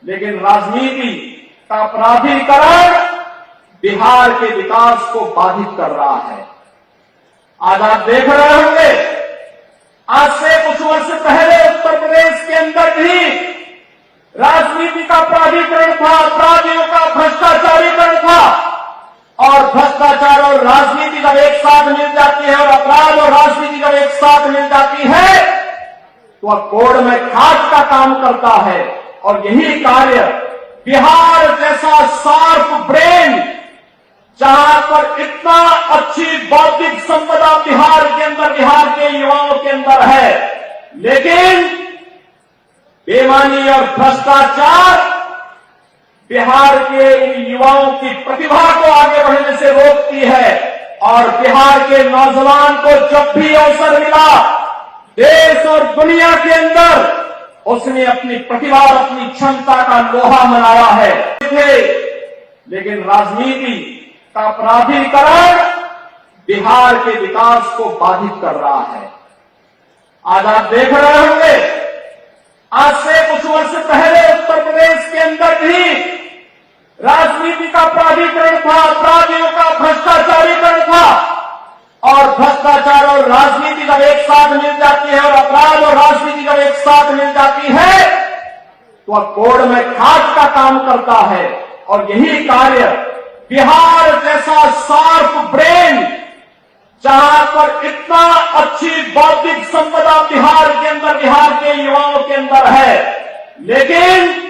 लेकिन राजनीति का अपराधीकरण बिहार के विकास को बाधित कर रहा है। आज आप देख रहे होंगे, आज से कुछ वर्ष पहले उत्तर प्रदेश के अंदर भी राजनीति का अपराधीकरण था, अपराधियों का भ्रष्टाचारीकरण था। और भ्रष्टाचार और राजनीति जब एक साथ मिल जाती है और अपराध और राजनीति जब एक साथ मिल जाती है तो वह कोड़ में खाद का काम करता है। और यही कार्य बिहार जैसा शार्प ब्रेन, जहां पर इतना अच्छी बौद्धिक संपदा बिहार के अंदर, बिहार के युवाओं के अंदर है, लेकिन बेईमानी और भ्रष्टाचार बिहार के इन युवाओं की प्रतिभा को आगे बढ़ने से रोकती है। और बिहार के नौजवान को जब भी अवसर मिला देश और दुनिया के अंदर, उसने अपनी प्रतिभा और अपनी क्षमता का लोहा मनाया है। लेकिन राजनीति का अपराधीकरण बिहार के विकास को बाधित कर रहा है। आज आप देख रहे होंगे, आज से कुछ वर्ष पहले उत्तर प्रदेश के अंदर भी राजनीति का अपराधीकरण था, अपराधियों का भ्रष्टाचारीकरण था। और भ्रष्टाचार और राजनीति जब एक साथ मिल जाती है और अपराध और राजनीति जब एक साथ मिल जाती है तो वह कोड़ में खाद का काम करता है। और यही कार्य बिहार जैसा शार्प ब्रेन, जहां पर इतना अच्छी बौद्धिक संपदा बिहार के अंदर, बिहार के युवाओं के अंदर है, लेकिन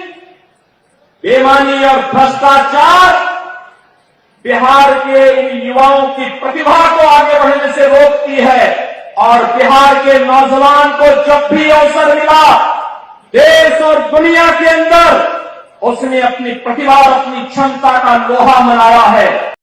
बेईमानी और भ्रष्टाचार बिहार के इन युवाओं की प्रतिभा को आगे बढ़ने से रोकती है। और बिहार के नौजवान को जब भी अवसर मिला देश और दुनिया के अंदर, उसने अपनी प्रतिभा और अपनी क्षमता का लोहा मनाया है।